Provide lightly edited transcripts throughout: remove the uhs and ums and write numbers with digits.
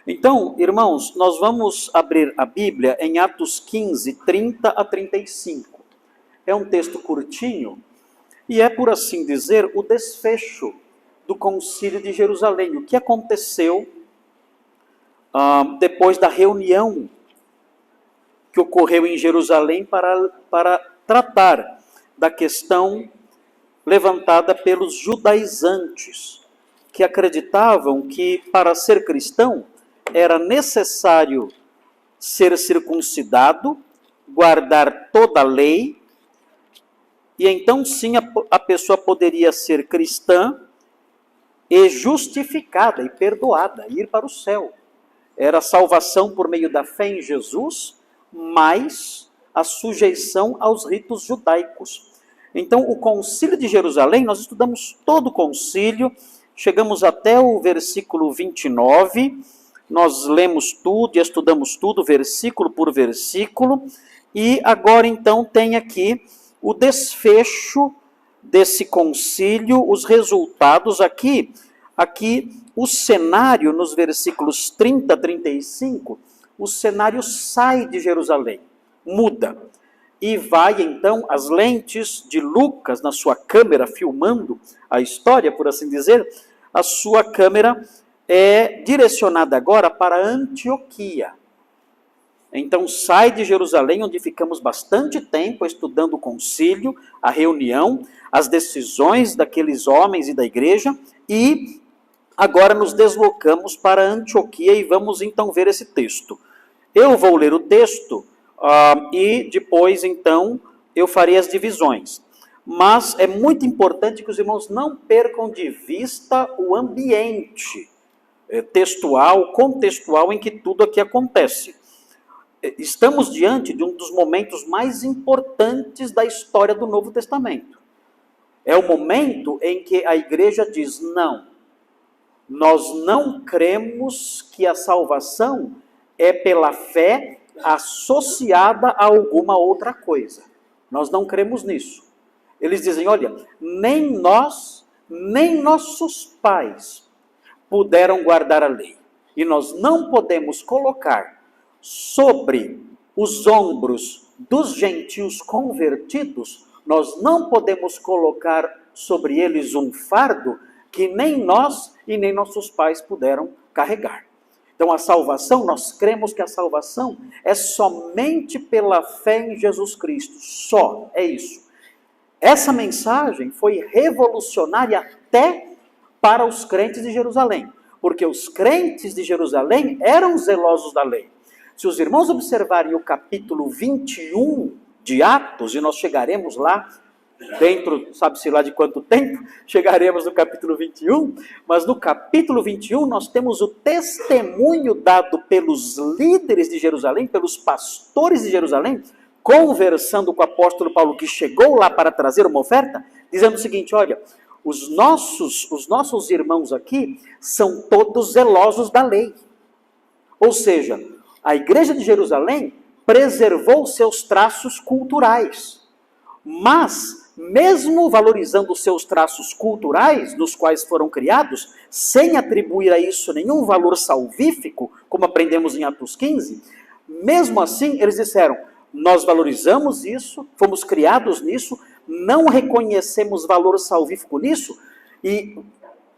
Então, irmãos, nós vamos abrir a Bíblia em Atos 15, 30 a 35. É um texto curtinho e é, por assim dizer, o desfecho do Concílio de Jerusalém. O que aconteceu depois da reunião que ocorreu em Jerusalém para tratar da questão levantada pelos judaizantes, que acreditavam que para ser cristão era necessário ser circuncidado, guardar toda a lei, e então sim a pessoa poderia ser cristã e justificada e perdoada, ir para o céu. Era a salvação por meio da fé em Jesus, mais a sujeição aos ritos judaicos. Então, o Concílio de Jerusalém, nós estudamos todo o concílio, chegamos até o versículo 29, nós lemos tudo e estudamos tudo, versículo por versículo, e agora então tem aqui o desfecho desse concílio, os resultados aqui o cenário nos versículos 30 a 35, o cenário sai de Jerusalém, muda. E vai então as lentes de Lucas na sua câmera filmando a história, por assim dizer, a sua câmera é direcionada agora para Antioquia. Então sai de Jerusalém, onde ficamos bastante tempo estudando o concílio, a reunião, as decisões daqueles homens e da igreja, e agora nos deslocamos para Antioquia e vamos então ver esse texto. Eu vou ler o texto e depois então eu farei as divisões. Mas é muito importante que os irmãos não percam de vista o ambiente textual, contextual em que tudo aqui acontece. Estamos diante de um dos momentos mais importantes da história do Novo Testamento. É o momento em que a igreja diz: não, nós não cremos que a salvação é pela fé associada a alguma outra coisa. Nós não cremos nisso. Eles dizem: olha, nem nós, nem nossos pais puderam guardar a lei. E nós não podemos colocar sobre os ombros dos gentios convertidos, nós não podemos colocar sobre eles um fardo que nem nós e nem nossos pais puderam carregar. Então a salvação, nós cremos que a salvação é somente pela fé em Jesus Cristo, só, é isso. Essa mensagem foi revolucionária até para os crentes de Jerusalém, porque os crentes de Jerusalém eram zelosos da lei. Se os irmãos observarem o capítulo 21 de Atos, e nós chegaremos lá, dentro, sabe-se lá de quanto tempo, chegaremos no capítulo 21, mas no capítulo 21 nós temos o testemunho dado pelos líderes de Jerusalém, pelos pastores de Jerusalém, conversando com o apóstolo Paulo, que chegou lá para trazer uma oferta, dizendo o seguinte: olha, os nossos irmãos aqui são todos zelosos da lei. Ou seja, a igreja de Jerusalém preservou seus traços culturais, mas mesmo valorizando os seus traços culturais, nos quais foram criados, sem atribuir a isso nenhum valor salvífico, como aprendemos em Atos 15, mesmo assim eles disseram: nós valorizamos isso, fomos criados nisso, não reconhecemos valor salvífico nisso, e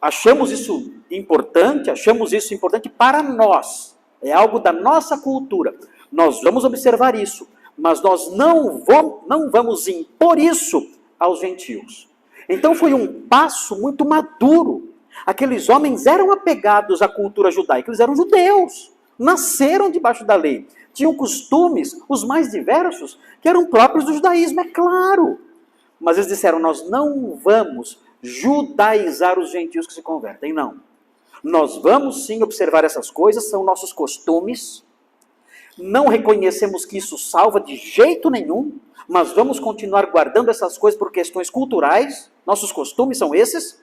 achamos isso importante para nós, é algo da nossa cultura, nós vamos observar isso, mas nós não vamos impor isso aos gentios. Então foi um passo muito maduro. Aqueles homens eram apegados à cultura judaica, eles eram judeus, nasceram debaixo da lei, tinham costumes, os mais diversos, que eram próprios do judaísmo, é claro. Mas eles disseram: nós não vamos judaizar os gentios que se convertem, não. Nós vamos sim observar essas coisas, são nossos costumes, não reconhecemos que isso salva de jeito nenhum, mas vamos continuar guardando essas coisas por questões culturais, nossos costumes são esses,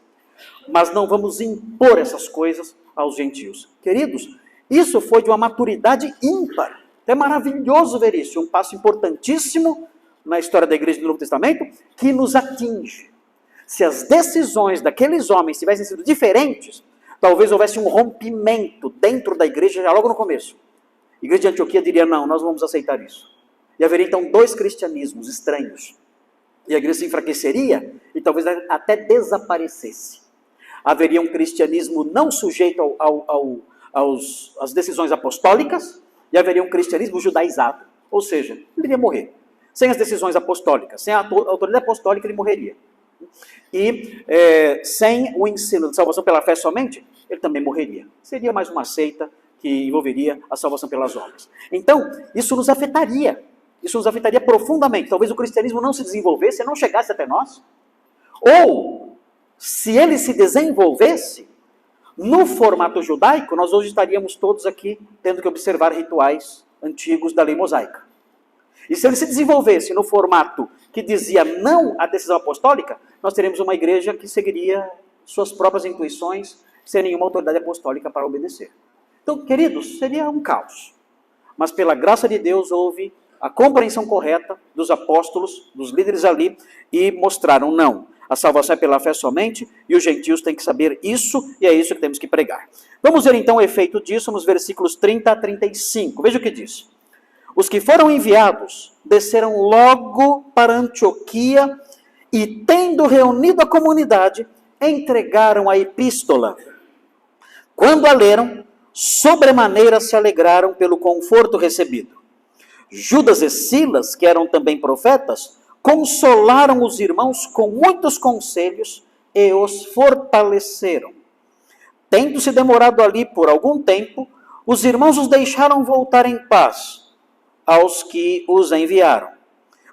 mas não vamos impor essas coisas aos gentios. Queridos, isso foi de uma maturidade ímpar. É maravilhoso ver isso, um passo importantíssimo na história da igreja do Novo Testamento, que nos atinge. Se as decisões daqueles homens tivessem sido diferentes, talvez houvesse um rompimento dentro da igreja, já logo no começo. A igreja de Antioquia diria, não, nós não vamos aceitar isso. E haveria então dois cristianismos estranhos. E a igreja se enfraqueceria e talvez até desaparecesse. Haveria um cristianismo não sujeito às decisões apostólicas e haveria um cristianismo judaizado. Ou seja, ele iria morrer. Sem as decisões apostólicas, sem a autoridade apostólica, ele morreria. E sem o ensino de salvação pela fé somente, ele também morreria. Seria mais uma seita que envolveria a salvação pelas obras. Então, isso nos afetaria. Isso nos afetaria profundamente. Talvez o cristianismo não se desenvolvesse, não chegasse até nós. Ou, se ele se desenvolvesse, no formato judaico, nós hoje estaríamos todos aqui tendo que observar rituais antigos da lei mosaica. E se ele se desenvolvesse no formato que dizia não à decisão apostólica, nós teríamos uma igreja que seguiria suas próprias intuições, sem nenhuma autoridade apostólica para obedecer. Então, queridos, seria um caos. Mas pela graça de Deus houve a compreensão correta dos apóstolos, dos líderes ali, e mostraram não. A salvação é pela fé somente, e os gentios têm que saber isso, e é isso que temos que pregar. Vamos ver então o efeito disso nos versículos 30 a 35. Veja o que diz. Os que foram enviados desceram logo para Antioquia e, tendo reunido a comunidade, entregaram a epístola. Quando a leram, sobremaneira se alegraram pelo conforto recebido. Judas e Silas, que eram também profetas, consolaram os irmãos com muitos conselhos e os fortaleceram. Tendo-se demorado ali por algum tempo, os irmãos os deixaram voltar em paz aos que os enviaram.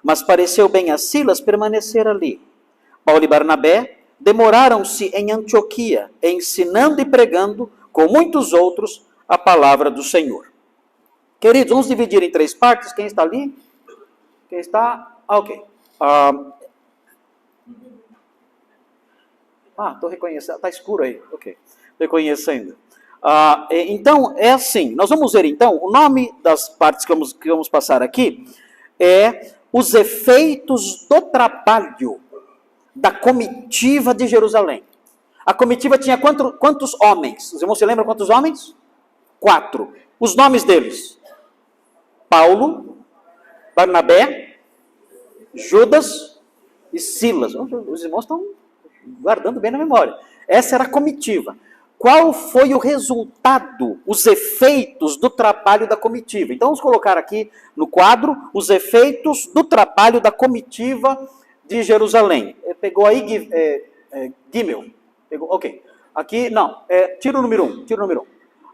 Mas pareceu bem a Silas permanecer ali. Paulo e Barnabé demoraram-se em Antioquia, ensinando e pregando, com muitos outros, a palavra do Senhor. Queridos, vamos dividir em três partes. Quem está ali? Quem está? Ok. Estou reconhecendo. Está escuro aí. Ok. Reconhecendo. Então, é assim. Nós vamos ver, então, o nome das partes que vamos passar aqui é os efeitos do trabalho da comitiva de Jerusalém. A comitiva tinha quantos homens? Os irmãos se lembram quantos homens? 4. Os nomes deles. Paulo, Barnabé, Judas e Silas. Os irmãos estão guardando bem na memória. Essa era a comitiva. Qual foi o resultado, os efeitos do trabalho da comitiva? Então vamos colocar aqui no quadro os efeitos do trabalho da comitiva de Jerusalém. Pegou aí Gimel. Pegou, ok. Aqui, não, tira o número 1. Tira o número 1.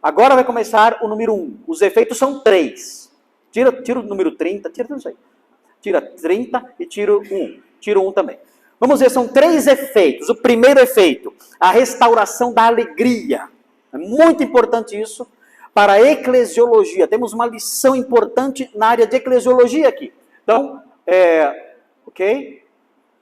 Agora vai começar o número 1. Os efeitos são 3. Tira o número 30, tira tudo isso aí. Tira 30 e tira 1. Tira 1 também. Vamos ver, são 3 efeitos. O primeiro efeito, a restauração da alegria. É muito importante isso para a eclesiologia. Temos uma lição importante na área de eclesiologia aqui. Então, ok?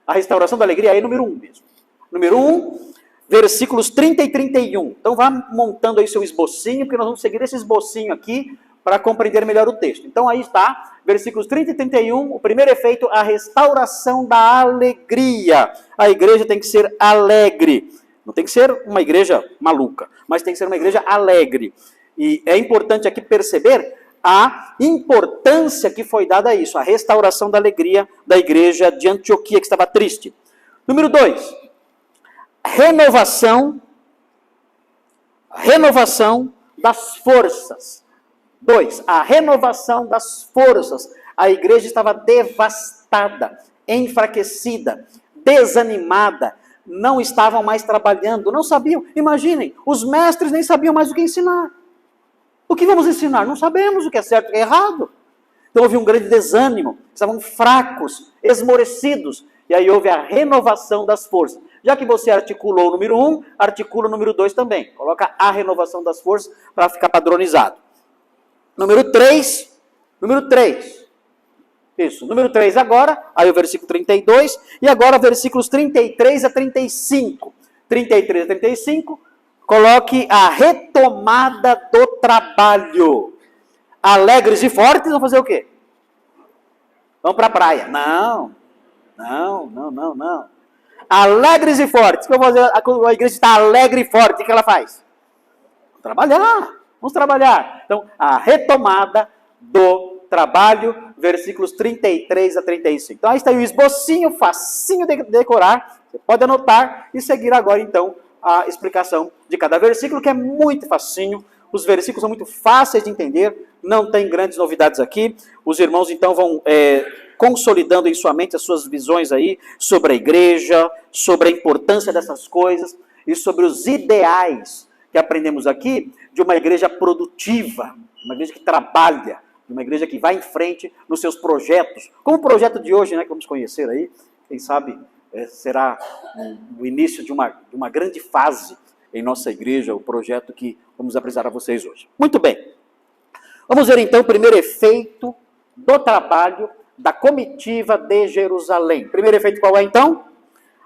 A restauração da alegria é número 1 mesmo. Número 1, versículos 30 e 31. Então vá montando aí seu esbocinho, porque nós vamos seguir esse esbocinho aqui para compreender melhor o texto. Então aí está, versículos 30 e 31, o primeiro efeito, a restauração da alegria. A igreja tem que ser alegre. Não tem que ser uma igreja maluca, mas tem que ser uma igreja alegre. E é importante aqui perceber a importância que foi dada a isso, a restauração da alegria da igreja de Antioquia, que estava triste. Número 2, renovação das forças. 2, a renovação das forças. A igreja estava devastada, enfraquecida, desanimada, não estavam mais trabalhando, não sabiam. Imaginem, os mestres nem sabiam mais o que ensinar. O que vamos ensinar? Não sabemos o que é certo e o que é errado. Então houve um grande desânimo, estavam fracos, esmorecidos, e aí houve a renovação das forças. Já que você articulou o número 1, articula o número 2 também. Coloca a renovação das forças para ficar padronizado. Número 3. Isso, número 3 agora, aí o versículo 32, e agora versículos 33 a 35. 33 a 35, coloque a retomada do trabalho. Alegres e fortes vão fazer o quê? Vão para a praia. Não. Alegres e fortes. O que eu vou fazer? A igreja está alegre e forte. O que ela faz? Vamos trabalhar. Então, a retomada do trabalho, versículos 33 a 35. Então, aí está aí o esbocinho, facinho de decorar. Você pode anotar e seguir agora, então, a explicação de cada versículo, que é muito facinho. Os versículos são muito fáceis de entender, não tem grandes novidades aqui. Os irmãos, então, vão consolidando em sua mente as suas visões aí sobre a igreja, sobre a importância dessas coisas e sobre os ideais que aprendemos aqui de uma igreja produtiva, uma igreja que trabalha, uma igreja que vai em frente nos seus projetos, como o projeto de hoje, né, que vamos conhecer aí, quem sabe será o início de uma grande fase em nossa igreja, o projeto que vamos apresentar a vocês hoje. Muito bem, vamos ver então o primeiro efeito do trabalho da comitiva de Jerusalém. Primeiro efeito qual é então?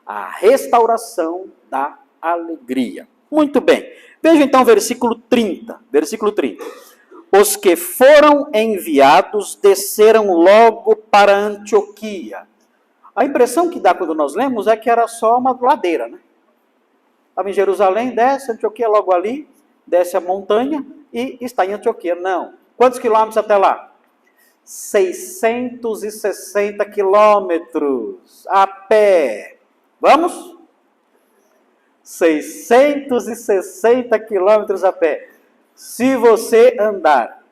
A restauração da alegria. Muito bem, veja então o versículo 30. Versículo 30. Os que foram enviados desceram logo para Antioquia. A impressão que dá quando nós lemos é que era só uma ladeira, né? Estava em Jerusalém, desce, Antioquia logo ali, desce a montanha e está em Antioquia. Não. Quantos quilômetros até lá? 660 quilômetros a pé. Vamos? 660 quilômetros a pé. Se você andar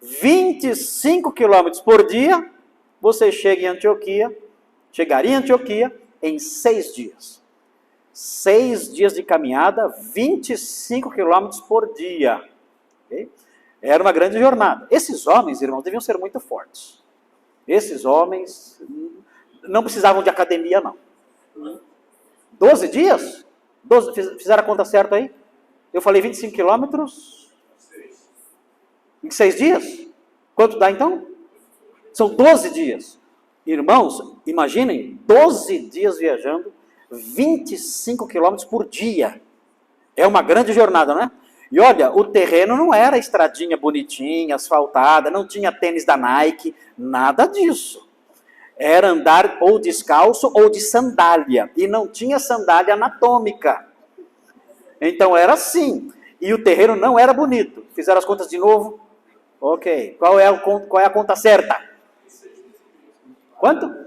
25 quilômetros por dia, você chegaria em Antioquia em 6 dias. 6 dias de caminhada, 25 quilômetros por dia. Okay? Era uma grande jornada. Esses homens, irmãos, deviam ser muito fortes. Esses homens não precisavam de academia, não. 12 dias? 12, fizeram a conta certa aí? Eu falei 25 quilômetros em 6 dias? Quanto dá então? São 12 dias. Irmãos, imaginem, 12 dias viajando, 25 quilômetros por dia. É uma grande jornada, não é? E olha, o terreno não era estradinha bonitinha, asfaltada, não tinha tênis da Nike, nada disso. Era andar ou descalço ou de sandália. E não tinha sandália anatômica. Então era assim. E o terreno não era bonito. Fizeram as contas de novo? Ok. Qual é a conta certa? Quanto?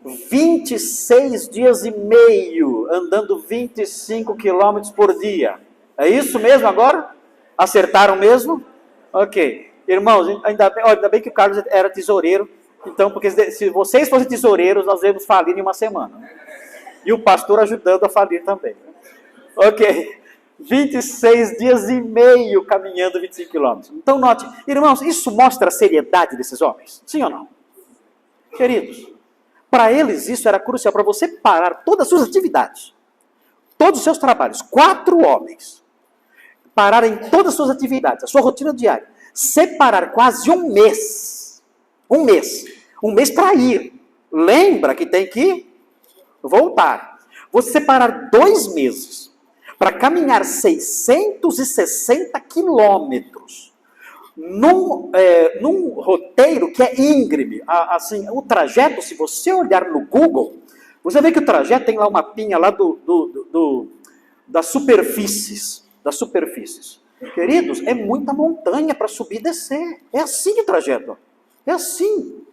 26 dias e meio, andando 25 quilômetros por dia. É isso mesmo agora? Acertaram mesmo? Ok. Irmãos, ainda bem que o Carlos era tesoureiro, então, porque se vocês fossem tesoureiros, nós íamos falir em uma semana. E o pastor ajudando a falir também. Ok. 26 dias e meio caminhando 25 quilômetros. Então, note, irmãos, isso mostra a seriedade desses homens? Sim ou não? Queridos, para eles isso era crucial, para você parar todas as suas atividades, todos os seus trabalhos, 4 homens, pararem todas as suas atividades, a sua rotina diária, separar quase um mês para ir. Lembra que tem que voltar. Você separar 2 meses para caminhar 660 quilômetros num roteiro que é íngreme. Assim, o trajeto, se você olhar no Google, você vê que o trajeto tem lá uma mapinha lá das superfícies. Queridos, é muita montanha para subir e descer. É assim o trajeto. É assim.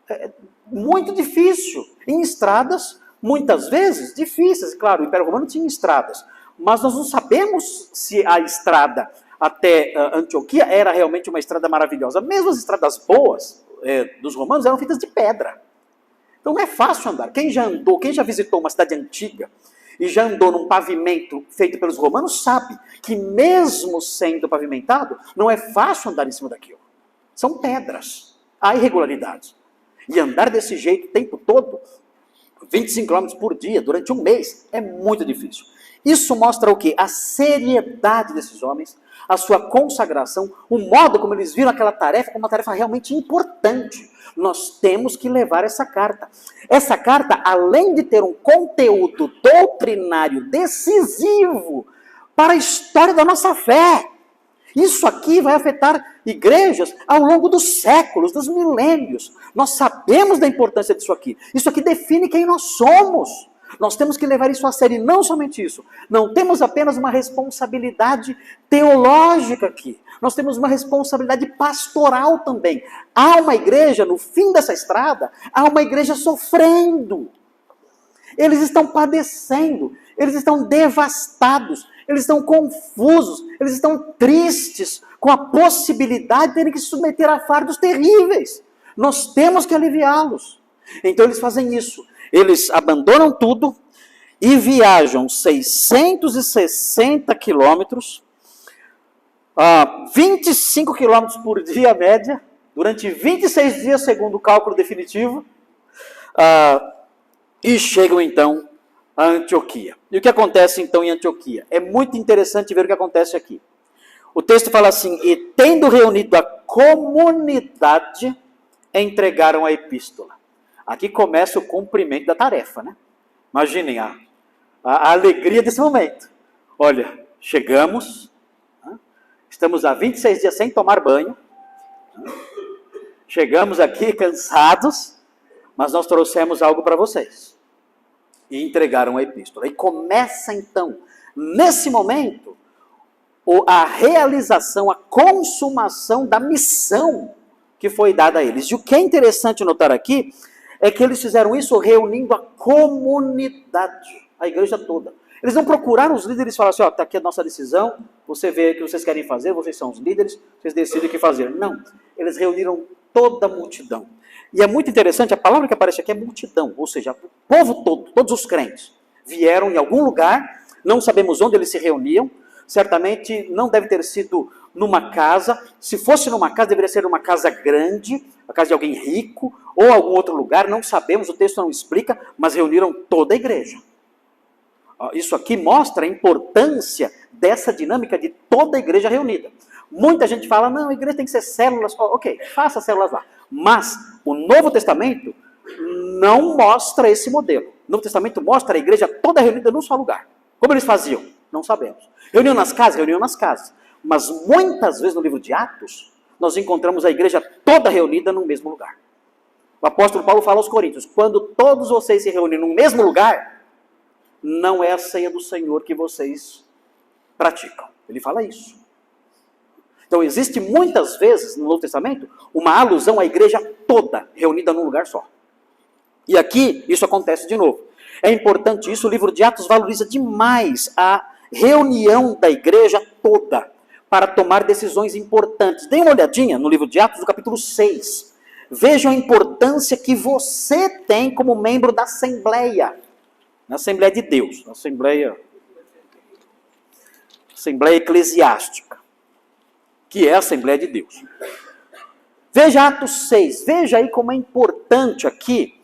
É muito difícil. Em estradas, muitas vezes, difíceis. Claro, o Império Romano tinha estradas. Mas nós não sabemos se a estrada até Antioquia era realmente uma estrada maravilhosa. Mesmo as estradas boas dos romanos eram feitas de pedra. Então não é fácil andar. Quem já visitou uma cidade antiga e já andou num pavimento feito pelos romanos, sabe que mesmo sendo pavimentado, não é fácil andar em cima daquilo. São pedras, há irregularidades. E andar desse jeito o tempo todo, 25 km por dia, durante um mês, é muito difícil. Isso mostra o quê? A seriedade desses homens, a sua consagração, o modo como eles viram aquela tarefa como uma tarefa realmente importante. Nós temos que levar essa carta. Essa carta, além de ter um conteúdo doutrinário decisivo para a história da nossa fé, isso aqui vai afetar igrejas ao longo dos séculos, dos milênios. Nós sabemos da importância disso aqui. Isso aqui define quem nós somos. Nós temos que levar isso a sério, e não somente isso. Não temos apenas uma responsabilidade teológica aqui. Nós temos uma responsabilidade pastoral também. Há uma igreja, no fim dessa estrada, há uma igreja sofrendo. Eles estão padecendo, eles estão devastados, eles estão confusos, eles estão tristes com a possibilidade de terem que se submeter a fardos terríveis. Nós temos que aliviá-los. Então eles fazem isso. Eles abandonam tudo e viajam 660 quilômetros, 25 quilômetros por dia média, durante 26 dias, segundo o cálculo definitivo, e chegam então a Antioquia. E o que acontece então em Antioquia? É muito interessante ver o que acontece aqui. O texto fala assim: e tendo reunido a comunidade, entregaram a epístola. Aqui começa o cumprimento da tarefa, né? Imaginem a alegria desse momento. Olha, chegamos, estamos há 26 dias sem tomar banho, chegamos aqui cansados, mas nós trouxemos algo para vocês. E entregaram a epístola. E começa então, nesse momento, a realização, a consumação da missão que foi dada a eles. E o que é interessante notar aqui é que eles fizeram isso reunindo a comunidade, a igreja toda. Eles não procuraram os líderes e falaram assim: está aqui a nossa decisão, você vê o que vocês querem fazer, vocês são os líderes, vocês decidem o que fazer. Não, eles reuniram toda a multidão. E é muito interessante, a palavra que aparece aqui é multidão, ou seja, o povo todo, todos os crentes, vieram em algum lugar, não sabemos onde eles se reuniam, certamente não deve ter sido numa casa. Se fosse numa casa, deveria ser numa casa grande, a casa de alguém rico, ou algum outro lugar, não sabemos, o texto não explica, mas reuniram toda a igreja. Isso aqui mostra a importância dessa dinâmica de toda a igreja reunida. Muita gente fala: não, a igreja tem que ser células. Ok, faça células lá. Mas o Novo Testamento não mostra esse modelo. O Novo Testamento mostra a igreja toda reunida num só lugar. Como eles faziam? Não sabemos. Reunião nas casas. Mas muitas vezes no livro de Atos, nós encontramos a igreja toda reunida no mesmo lugar. O apóstolo Paulo fala aos Coríntios: quando todos vocês se reúnem no mesmo lugar, não é a ceia do Senhor que vocês praticam. Ele fala isso. Então existe muitas vezes no Novo Testamento uma alusão à igreja toda reunida num lugar só. E aqui isso acontece de novo. É importante isso, o livro de Atos valoriza demais a reunião da igreja toda para tomar decisões importantes. Dê uma olhadinha no livro de Atos, no capítulo 6. Vejam a importância que você tem como membro da Assembleia. Na Assembleia de Deus, na Assembleia Eclesiástica, que é a Assembleia de Deus. Veja Atos 6, veja aí como é importante aqui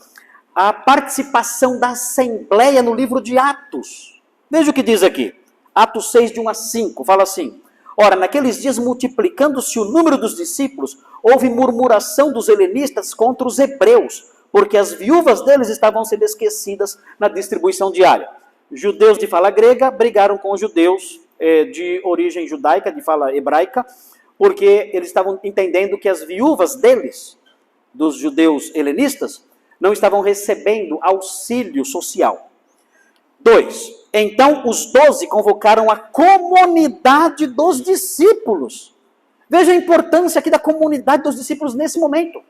a participação da Assembleia no livro de Atos. Veja o que diz aqui, Atos 6, de 1 a 5, fala assim: ora, naqueles dias, multiplicando-se o número dos discípulos, houve murmuração dos helenistas contra os hebreus, porque as viúvas deles estavam sendo esquecidas na distribuição diária. Judeus de fala grega brigaram com os judeus de origem judaica, de fala hebraica, porque eles estavam entendendo que as viúvas deles, dos judeus helenistas, não estavam recebendo auxílio social. 2. Então os 12 convocaram a comunidade dos discípulos. Veja a importância aqui da comunidade dos discípulos nesse momento.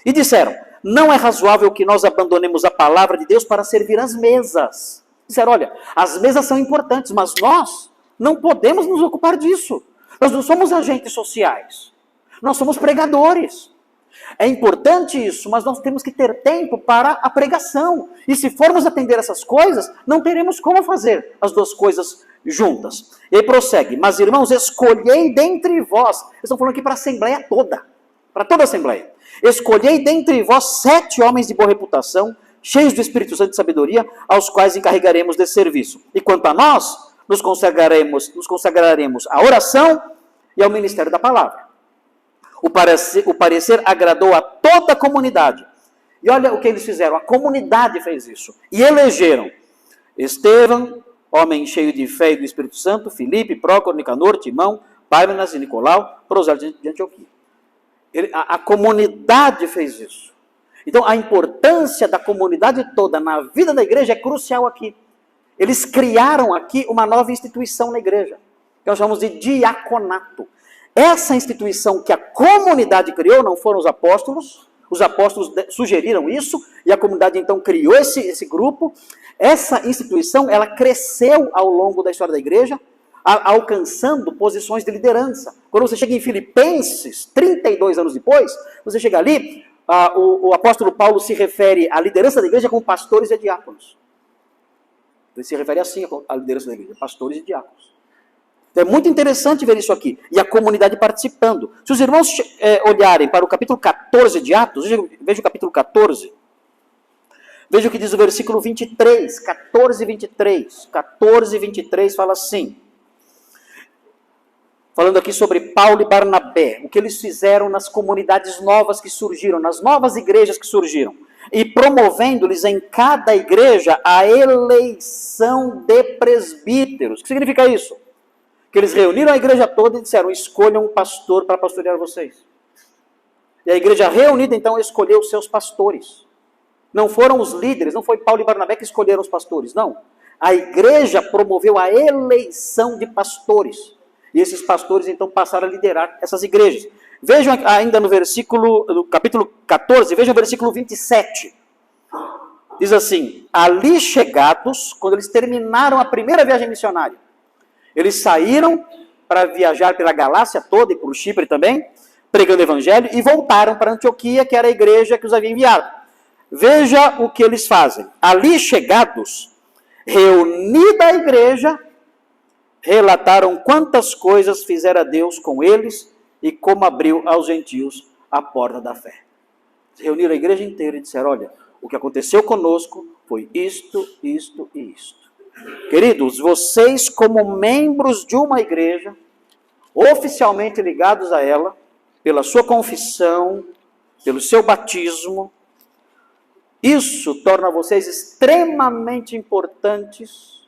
E disseram: não é razoável que nós abandonemos a palavra de Deus para servir às mesas. Disseram: olha, as mesas são importantes, mas nós não podemos nos ocupar disso. Nós não somos agentes sociais. Nós somos pregadores. É importante isso, mas nós temos que ter tempo para a pregação. E se formos atender essas coisas, não teremos como fazer as duas coisas juntas. E aí prossegue: mas irmãos, escolhei dentre vós. Eles estão falando aqui para a Assembleia toda. Para toda a Assembleia. Escolhei dentre vós 7 homens de boa reputação, cheios do Espírito Santo e de sabedoria, aos quais encarregaremos desse serviço. E quanto a nós, nos consagraremos à oração e ao ministério da palavra. O parecer agradou a toda a comunidade. E olha o que eles fizeram. A comunidade fez isso. E elegeram Estevão, homem cheio de fé e do Espírito Santo, Filipe, Prócoro, Nicanor, Timão, Pármenas e Nicolau, prosélito de Antioquia. A comunidade fez isso. Então, a importância da comunidade toda na vida da igreja é crucial aqui. Eles criaram aqui uma nova instituição na igreja, que nós chamamos de diaconato. Essa instituição que a comunidade criou, não foram os apóstolos sugeriram isso, e a comunidade então criou esse grupo. Essa instituição, ela cresceu ao longo da história da igreja, alcançando posições de liderança. Quando você chega em Filipenses, 32 anos depois, você chega ali, o apóstolo Paulo se refere à liderança da igreja como pastores e diáconos. Ele se refere assim à liderança da igreja, pastores e diáconos. Então, é muito interessante ver isso aqui. E a comunidade participando. Se os irmãos olharem para o capítulo 14 de Atos, veja o capítulo 14. Veja o que diz o versículo 23, 14 e 23. 14 e 23 fala assim. Falando aqui sobre Paulo e Barnabé. O que eles fizeram nas comunidades novas que surgiram, nas novas igrejas que surgiram. E promovendo-lhes em cada igreja a eleição de presbíteros. O que significa isso? Que eles reuniram a igreja toda e disseram, escolham um pastor para pastorear vocês. E a igreja reunida, então, escolheu os seus pastores. Não foram os líderes, não foi Paulo e Barnabé que escolheram os pastores, não. A igreja promoveu a eleição de pastores. E esses pastores, então, passaram a liderar essas igrejas. Vejam ainda no capítulo 14, vejam o versículo 27. Diz assim, ali chegados, quando eles terminaram a primeira viagem missionária, eles saíram para viajar pela Galácia toda e por Chipre também, pregando o evangelho, e voltaram para Antioquia, que era a igreja que os havia enviado. Veja o que eles fazem. Ali chegados, reunida a igreja, relataram quantas coisas fizera Deus com eles e como abriu aos gentios a porta da fé. Reuniram a igreja inteira e disseram, olha, o que aconteceu conosco foi isto, isto e isto. Queridos, vocês como membros de uma igreja, oficialmente ligados a ela, pela sua confissão, pelo seu batismo, isso torna vocês extremamente importantes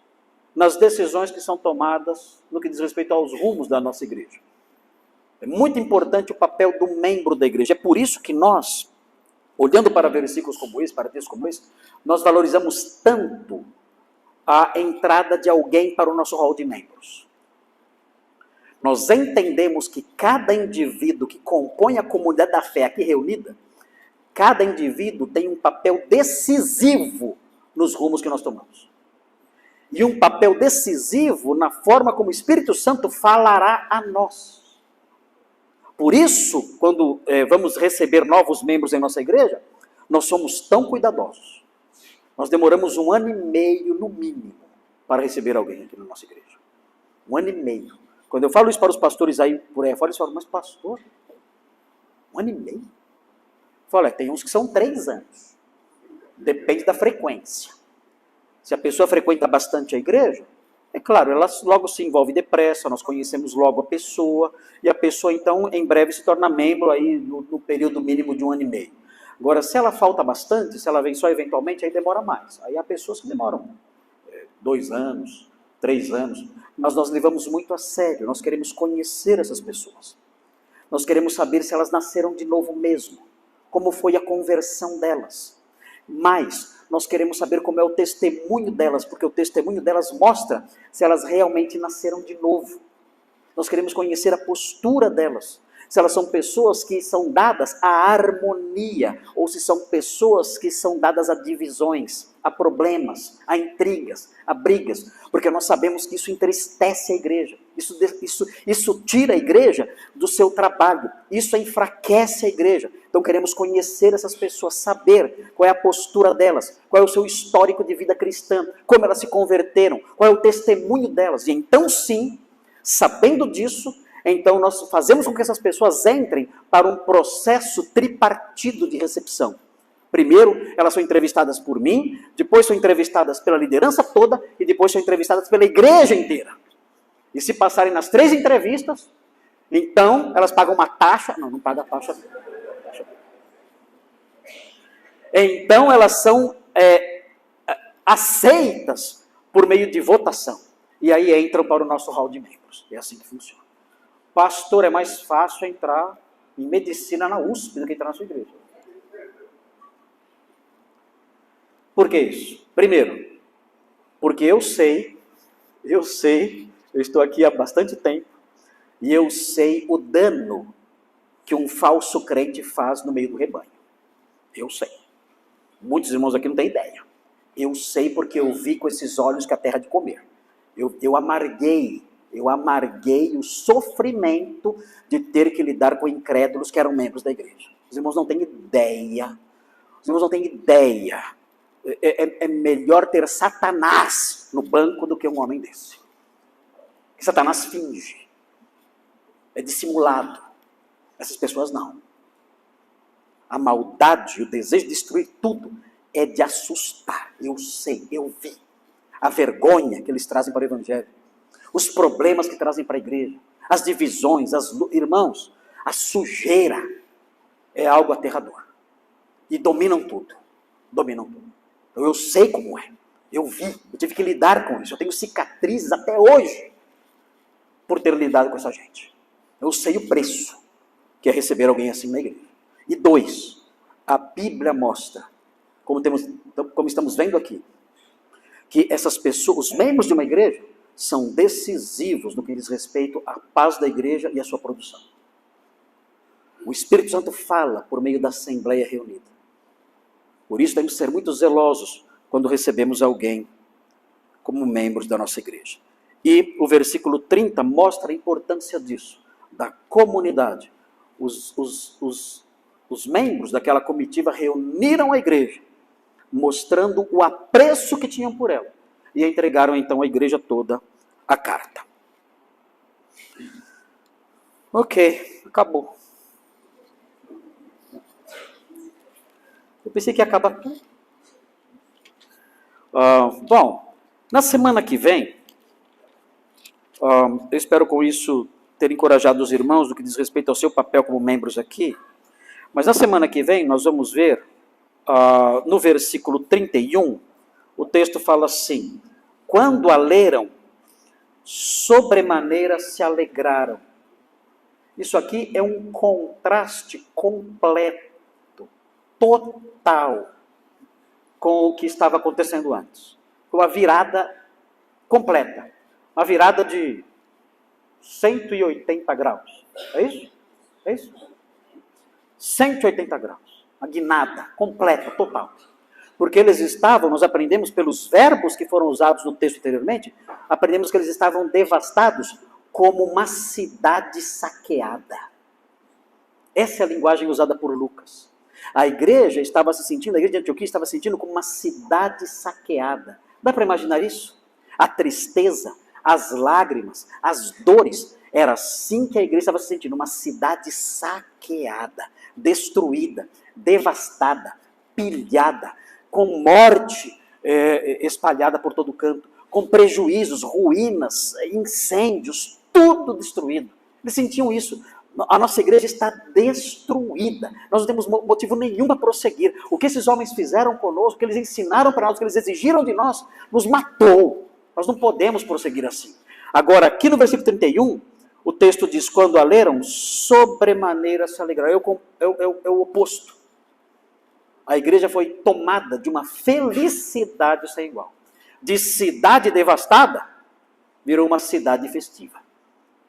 nas decisões que são tomadas no que diz respeito aos rumos da nossa igreja. É muito importante o papel do membro da igreja. É por isso que nós, olhando para versículos como esse, para textos como esse, nós valorizamos tanto a entrada de alguém para o nosso hall de membros. Nós entendemos que cada indivíduo que compõe a comunidade da fé aqui reunida, cada indivíduo tem um papel decisivo nos rumos que nós tomamos. E um papel decisivo na forma como o Espírito Santo falará a nós. Por isso, quando vamos receber novos membros em nossa igreja, nós somos tão cuidadosos. Nós demoramos 1 ano e meio, no mínimo, para receber alguém aqui na nossa igreja. 1 ano e meio. Quando eu falo isso para os pastores aí por aí fora, eles falam, mas pastor, 1 ano e meio? Eu falo, tem uns que são 3 anos. Depende da frequência. Se a pessoa frequenta bastante a igreja, é claro, ela logo se envolve depressa, nós conhecemos logo a pessoa, e a pessoa então em breve se torna membro aí no período mínimo de 1 ano e meio. Agora, se ela falta bastante, se ela vem só eventualmente, aí demora mais. Aí há pessoas que demoram 2 anos, 3 anos, mas nós levamos muito a sério, nós queremos conhecer essas pessoas. Nós queremos saber se elas nasceram de novo mesmo, como foi a conversão delas. Mas nós queremos saber como é o testemunho delas, porque o testemunho delas mostra se elas realmente nasceram de novo. Nós queremos conhecer a postura delas, se elas são pessoas que são dadas à harmonia, ou se são pessoas que são dadas a divisões, a problemas, a intrigas, a brigas, porque nós sabemos que isso entristece a igreja, isso tira a igreja do seu trabalho, isso enfraquece a igreja. Então queremos conhecer essas pessoas, saber qual é a postura delas, qual é o seu histórico de vida cristã, como elas se converteram, qual é o testemunho delas, e então sim, sabendo disso, então nós fazemos com que essas pessoas entrem para um processo tripartido de recepção. Primeiro, elas são entrevistadas por mim, depois são entrevistadas pela liderança toda e depois são entrevistadas pela igreja inteira. E se passarem nas 3 entrevistas, então elas pagam uma taxa, não paga taxa. Então elas são aceitas por meio de votação. E aí entram para o nosso hall de membros. É assim que funciona. Pastor, é mais fácil entrar em medicina na USP do que entrar na sua igreja. Por que isso? Primeiro, porque eu estou aqui há bastante tempo, e eu sei o dano que um falso crente faz no meio do rebanho. Eu sei. Muitos irmãos aqui não têm ideia. Eu sei porque eu vi com esses olhos que a terra de comer. Eu amarguei o sofrimento de ter que lidar com incrédulos que eram membros da igreja. Os irmãos não têm ideia. Os irmãos não têm ideia. É melhor ter Satanás no banco do que um homem desse. Porque Satanás finge. É dissimulado. Essas pessoas não. A maldade, o desejo de destruir tudo é de assustar. Eu sei, eu vi. A vergonha que eles trazem para o evangelho. Os problemas que trazem para a igreja. As divisões, irmãos, a sujeira é algo aterrador. E dominam tudo. Dominam tudo. Então eu sei como é. Eu vi, eu tive que lidar com isso. Eu tenho cicatrizes até hoje por ter lidado com essa gente. Eu sei o preço que é receber alguém assim na igreja. E 2, a Bíblia mostra, como estamos vendo aqui, que essas pessoas, os membros de uma igreja, são decisivos no que diz respeito à paz da igreja e à sua produção. O Espírito Santo fala por meio da assembleia reunida. Por isso temos que ser muito zelosos quando recebemos alguém como membros da nossa igreja. E o versículo 30 mostra a importância disso, da comunidade. Os membros daquela comitiva reuniram a igreja, mostrando o apreço que tinham por ela, e entregaram então à igreja toda a carta. Ok, acabou. Eu pensei que ia acabar tudo. Bom, na semana que vem, eu espero com isso ter encorajado os irmãos no que diz respeito ao seu papel como membros aqui, mas na semana que vem nós vamos ver, no versículo 31, o texto fala assim: quando a leram, sobremaneira se alegraram. Isso aqui é um contraste completo, total, com o que estava acontecendo antes. Uma virada completa, uma virada de 180 graus. É isso? É isso? 180 graus. Uma guinada completa, total. Porque eles estavam, nós aprendemos pelos verbos que foram usados no texto anteriormente, aprendemos que eles estavam devastados como uma cidade saqueada. Essa é a linguagem usada por Lucas. A igreja estava se sentindo, a igreja de Antioquia estava se sentindo como uma cidade saqueada. Dá para imaginar isso? A tristeza, as lágrimas, as dores, era assim que a igreja estava se sentindo, uma cidade saqueada, destruída, devastada, pilhada, com morte espalhada por todo canto, com prejuízos, ruínas, incêndios, tudo destruído. Eles sentiam isso. A nossa igreja está destruída. Nós não temos motivo nenhum para prosseguir. O que esses homens fizeram conosco, o que eles ensinaram para nós, o que eles exigiram de nós, nos matou. Nós não podemos prosseguir assim. Agora, aqui no versículo 31, o texto diz: quando a leram, sobremaneira se alegraram. É o oposto. A igreja foi tomada de uma felicidade sem igual. De cidade devastada, virou uma cidade festiva.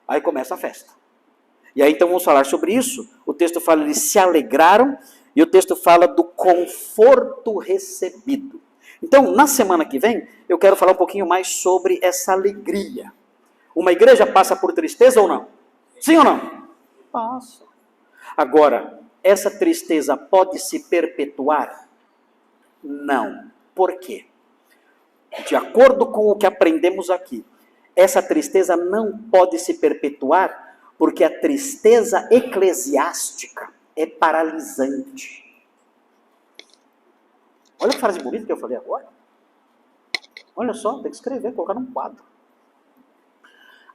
Aí começa a festa. E aí então vamos falar sobre isso. O texto fala, eles se alegraram, e o texto fala do conforto recebido. Então, na semana que vem, eu quero falar um pouquinho mais sobre essa alegria. Uma igreja passa por tristeza ou não? Sim ou não? Passa. Agora, essa tristeza pode se perpetuar? Não. Por quê? De acordo com o que aprendemos aqui, essa tristeza não pode se perpetuar porque a tristeza eclesiástica é paralisante. Olha que frase bonita que eu falei agora. Olha só, tem que escrever, colocar num quadro.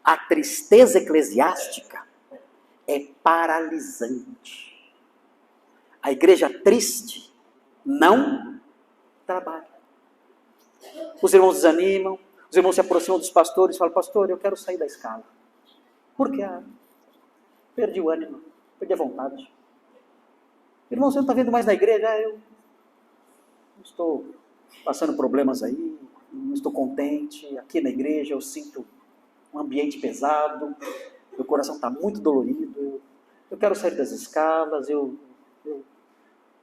A tristeza eclesiástica é paralisante. A igreja triste não trabalha. Os irmãos desanimam, os irmãos se aproximam dos pastores e falam: pastor, eu quero sair da escala. Por quê? Perdi o ânimo, perdi a vontade. Irmão, você não está vendo mais na igreja? Eu estou passando problemas aí, não estou contente. Aqui na igreja eu sinto um ambiente pesado, meu coração está muito dolorido, eu quero sair das escalas,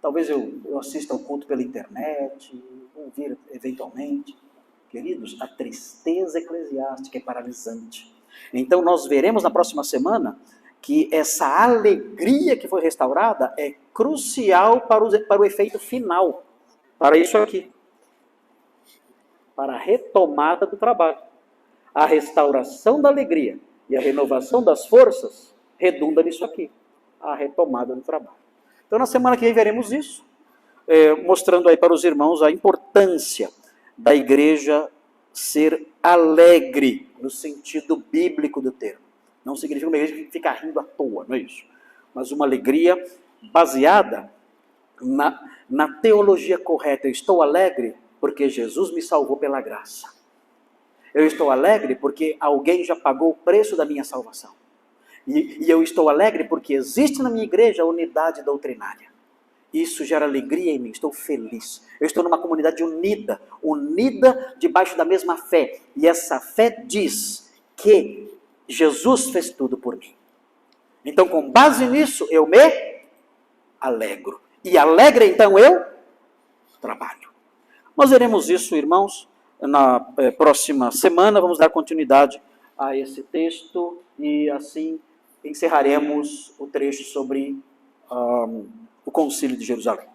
talvez eu assista ao culto pela internet, ouvir eventualmente. Queridos, a tristeza eclesiástica é paralisante. Então nós veremos na próxima semana que essa alegria que foi restaurada é crucial para o efeito final, para isso aqui, para a retomada do trabalho. A restauração da alegria e a renovação das forças redunda nisso aqui, a retomada do trabalho. Então na semana que vem veremos isso, mostrando aí para os irmãos a importância da igreja ser alegre, no sentido bíblico do termo. Não significa uma igreja que fica rindo à toa, não é isso. Mas uma alegria baseada na teologia correta. Eu estou alegre porque Jesus me salvou pela graça. Eu estou alegre porque alguém já pagou o preço da minha salvação. E eu estou alegre porque existe na minha igreja a unidade doutrinária. Isso gera alegria em mim, estou feliz. Eu estou numa comunidade unida debaixo da mesma fé. E essa fé diz que Jesus fez tudo por mim. Então, com base nisso, eu me alegro. E alegre, então, eu trabalho. Nós veremos isso, irmãos, na próxima semana. Vamos dar continuidade a esse texto e assim encerraremos o trecho sobre o Concílio de Jerusalém.